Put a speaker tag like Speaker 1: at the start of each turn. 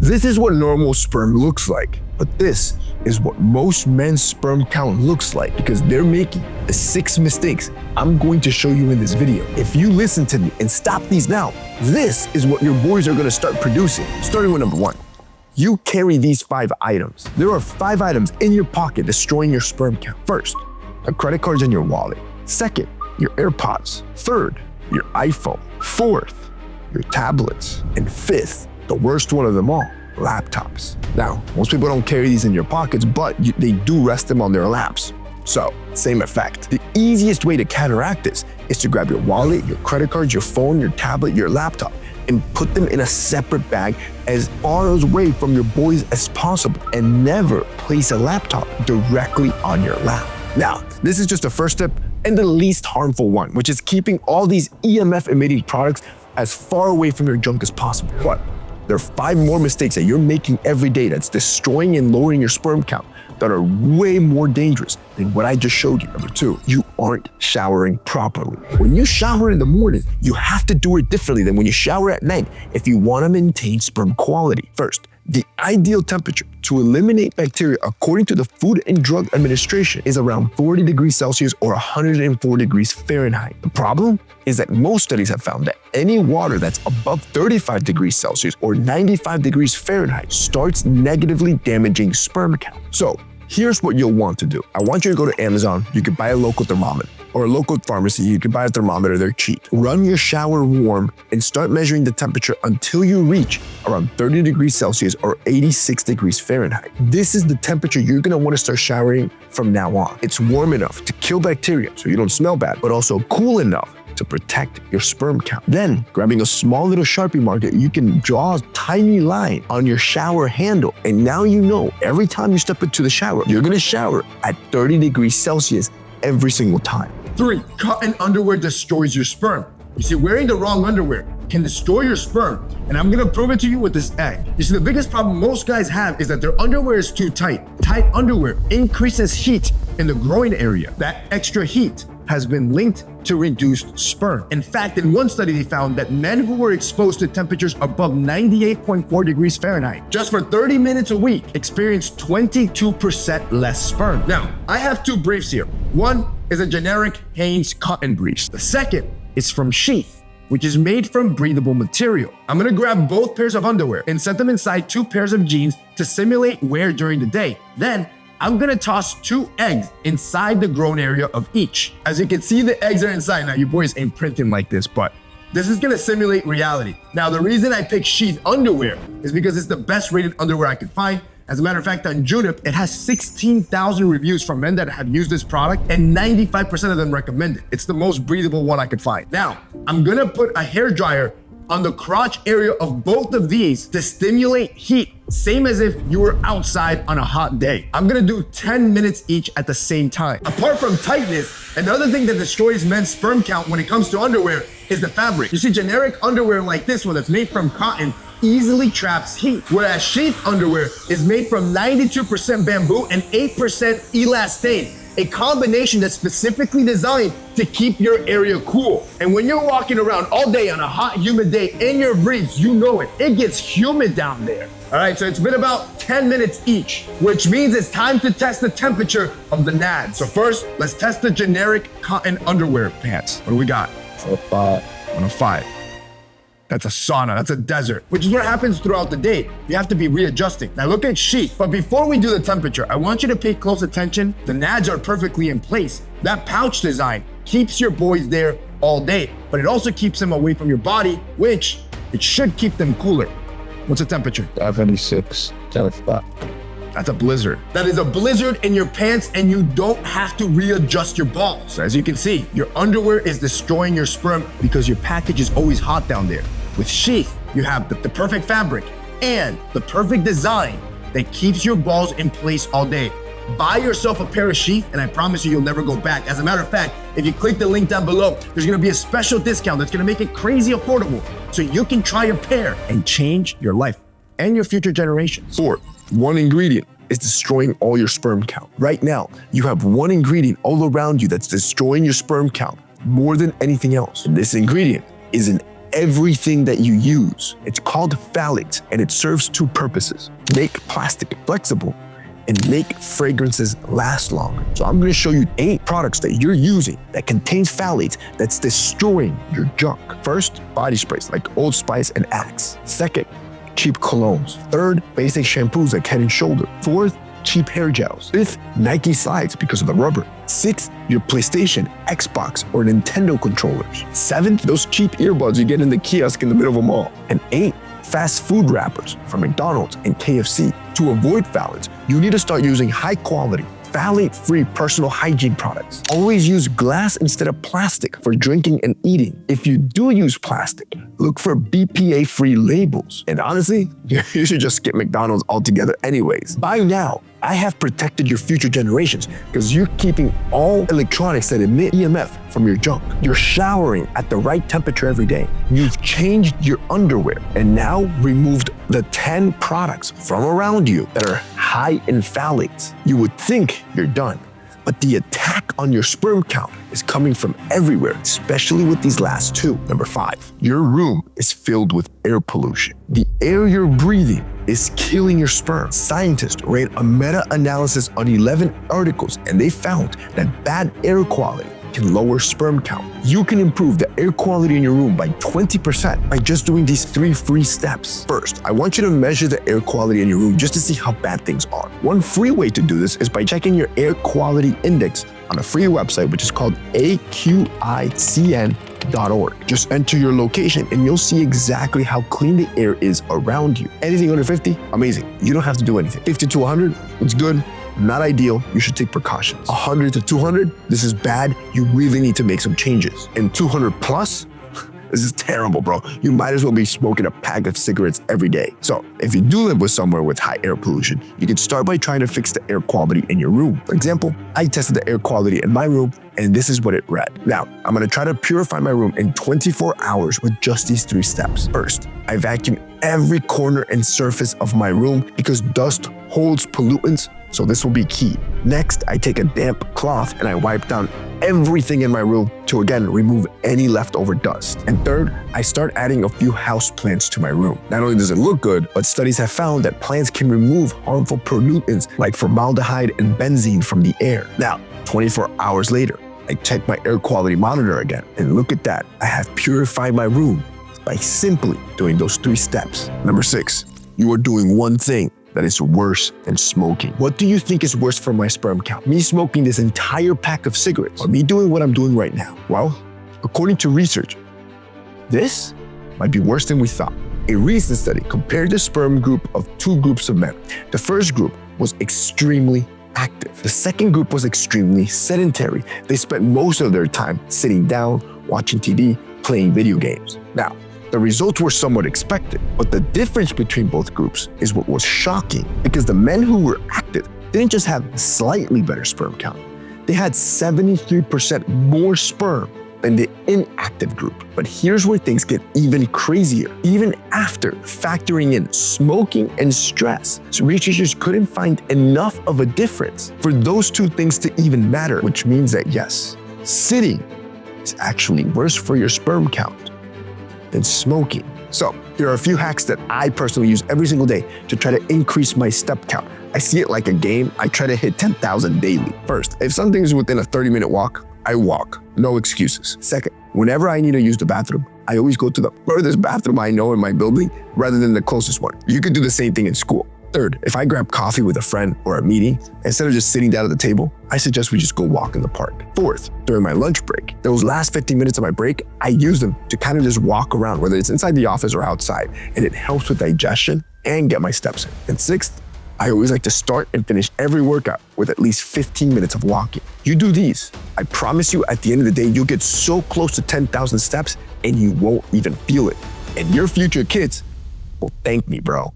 Speaker 1: This is what normal sperm looks like, but this is what most men's sperm count looks like because they're making the 6 mistakes I'm going to show you in this video. If you listen to me and stop these now, this is what your boys are gonna start producing. Starting with number 1. You carry these 5 items. There are 5 items in your pocket destroying your sperm count. First, the credit cards in your wallet. Second, your AirPods. Third, your iPhone. Fourth, your tablets. And fifth, the worst one of them all, laptops. Now, most people don't carry these in your pockets, but they do rest them on their laps. So, same effect. The easiest way to counteract this is to grab your wallet, your credit cards, your phone, your tablet, your laptop, and put them in a separate bag as far away from your boys as possible, and never place a laptop directly on your lap. Now, this is just the first step and the least harmful one, which is keeping all these EMF emitting products as far away from your junk as possible. But there are 5 more mistakes that you're making every day that's destroying and lowering your sperm count that are way more dangerous than what I just showed you. Number 2, you aren't showering properly. When you shower in the morning, you have to do it differently than when you shower at night if you want to maintain sperm quality. First, the ideal temperature to eliminate bacteria according to the Food and Drug Administration is around 40 degrees Celsius or 104 degrees Fahrenheit. The problem is that most studies have found that any water that's above 35 degrees Celsius or 95 degrees Fahrenheit starts negatively damaging sperm count. So here's what you'll want to do. I want you to go to Amazon. You can buy a local thermometer, or a local pharmacy. You can buy a thermometer, they're cheap. Run your shower warm and start measuring the temperature until you reach around 30 degrees Celsius or 86 degrees Fahrenheit. This is the temperature you're gonna wanna start showering from now on. It's warm enough to kill bacteria so you don't smell bad, but also cool enough to protect your sperm count. Then, grabbing a small little Sharpie marker, you can draw a tiny line on your shower handle. And now you know every time you step into the shower, you're gonna shower at 30 degrees Celsius every single time. 3, cotton underwear destroys your sperm. You see, wearing the wrong underwear can destroy your sperm, and I'm gonna prove it to you with this egg. You see, the biggest problem most guys have is that their underwear is too tight. Tight underwear increases heat in the groin area. That extra heat has been linked to reduced sperm. In fact, in one study, they found that men who were exposed to temperatures above 98.4 degrees Fahrenheit just for 30 minutes a week experienced 22% less sperm. Now, I have 2 briefs here. One is a generic Hanes cotton brief. The second is from Sheath, which is made from breathable material. I'm gonna grab both pairs of underwear and set them inside 2 pairs of jeans to simulate wear during the day. Then, I'm gonna toss 2 eggs inside the groin area of each. As you can see, the eggs are inside. Now, you boys ain't printing like this, but this is gonna simulate reality. Now, the reason I picked Sheath underwear is because it's the best rated underwear I could find. As a matter of fact, on Junip, it has 16,000 reviews from men that have used this product, and 95% of them recommend it. It's the most breathable one I could find. Now, I'm gonna put a hairdryer on the crotch area of both of these to stimulate heat, same as if you were outside on a hot day. I'm gonna do 10 minutes each at the same time. Apart from tightness, another thing that destroys men's sperm count when it comes to underwear is the fabric. You see, generic underwear like this one that's made from cotton easily traps heat, whereas Sheath underwear is made from 92% bamboo and 8% elastane, a combination that's specifically designed to keep your area cool. And when you're walking around all day on a hot, humid day in your briefs, you know it. It gets humid down there. All right, so it's been about 10 minutes each, which means it's time to test the temperature of the nads. So first, let's test the generic cotton underwear pants. What do we got? 105. That's a sauna, that's a desert, which is what happens throughout the day. You have to be readjusting. Now look at Sheath. But before we do the temperature, I want you to pay close attention. The nads are perfectly in place. That pouch design keeps your boys there all day, but it also keeps them away from your body, which it should keep them cooler. What's the temperature?
Speaker 2: 76.
Speaker 1: That's a blizzard. That is a blizzard in your pants, and you don't have to readjust your balls. As you can see, your underwear is destroying your sperm because your package is always hot down there. With Sheath, you have the perfect fabric and the perfect design that keeps your balls in place all day. Buy yourself a pair of Sheath, and I promise you'll never go back. As a matter of fact, if you click the link down below, there's gonna be a special discount that's gonna make it crazy affordable so you can try a pair and change your life and your future generations. 4, one ingredient is destroying all your sperm count. Right now, you have one ingredient all around you that's destroying your sperm count more than anything else. And this ingredient is an everything that you use. It's called phthalates, and it serves two purposes: make plastic flexible and make fragrances last longer. So I'm gonna show you 8 products that you're using that contains phthalates that's destroying your junk. First, body sprays like Old Spice and Axe. Second, cheap colognes. Third, basic shampoos like Head and Shoulder. Fourth, cheap hair gels. Fifth, Nike slides because of the rubber. Sixth, your PlayStation, Xbox, or Nintendo controllers. Seventh, those cheap earbuds you get in the kiosk in the middle of a mall. And 8, fast food wrappers from McDonald's and KFC. To avoid phthalates, you need to start using high-quality, phthalate-free personal hygiene products. Always use glass instead of plastic for drinking and eating. If you do use plastic, look for BPA-free labels. And honestly, you should just skip McDonald's altogether anyways. By now, I have protected your future generations because you're keeping all electronics that emit EMF from your junk. You're showering at the right temperature every day. You've changed your underwear and now removed the 10 products from around you that are high in phthalates. You would think you're done, but the attack on your sperm count is coming from everywhere, especially with these last 2. Number 5, your room is filled with air pollution. The air you're breathing is killing your sperm. Scientists ran a meta-analysis on 11 articles, and they found that bad air quality can lower sperm count. You can improve the air quality in your room by 20% by just doing these 3 free steps. First, I want you to measure the air quality in your room just to see how bad things are. One free way to do this is by checking your air quality index on a free website, which is called AQICN.org. Just enter your location and you'll see exactly how clean the air is around you. Anything under 50, amazing. You don't have to do anything. 50 to 100, it's good. Not ideal, you should take precautions. 100 to 200, this is bad, you really need to make some changes. And 200 plus, this is terrible, bro. You might as well be smoking a pack of cigarettes every day. So if you do live with somewhere with high air pollution, you can start by trying to fix the air quality in your room. For example, I tested the air quality in my room and this is what it read. Now, I'm gonna try to purify my room in 24 hours with just these 3 steps. First, I vacuum every corner and surface of my room because dust holds pollutants, so this will be key. Next, I take a damp cloth and I wipe down everything in my room to again remove any leftover dust. And third, I start adding a few house plants to my room. Not only does it look good, but studies have found that plants can remove harmful pollutants like formaldehyde and benzene from the air. Now, 24 hours later, I check my air quality monitor again, and look at that, I have purified my room by simply doing those 3 steps. Number 6, you are doing one thing that is worse than smoking. What do you think is worse for my sperm count? Me smoking this entire pack of cigarettes or me doing what I'm doing right now? Well, according to research, this might be worse than we thought. A recent study compared the sperm group of 2 groups of men. The first group was extremely active. The second group was extremely sedentary. They spent most of their time sitting down, watching TV, playing video games. Now, the results were somewhat expected, but the difference between both groups is what was shocking, because the men who were active didn't just have slightly better sperm count, they had 73% more sperm than the inactive group. But here's where things get even crazier. Even after factoring in smoking and stress, so researchers couldn't find enough of a difference for those 2 things to even matter, which means that yes, sitting is actually worse for your sperm count than smoking. So here are a few hacks that I personally use every single day to try to increase my step count. I see it like a game. I try to hit 10,000 daily. First, if something is within a 30-minute walk, I walk. No excuses. Second, whenever I need to use the bathroom, I always go to the furthest bathroom I know in my building rather than the closest one. You could do the same thing in school. Third, if I grab coffee with a friend or a meeting, instead of just sitting down at the table, I suggest we just go walk in the park. Fourth, during my lunch break, those last 15 minutes of my break, I use them to kind of just walk around, whether it's inside the office or outside, and it helps with digestion and get my steps in. And sixth, I always like to start and finish every workout with at least 15 minutes of walking. You do these, I promise you at the end of the day, you'll get so close to 10,000 steps and you won't even feel it. And your future kids will thank me, bro.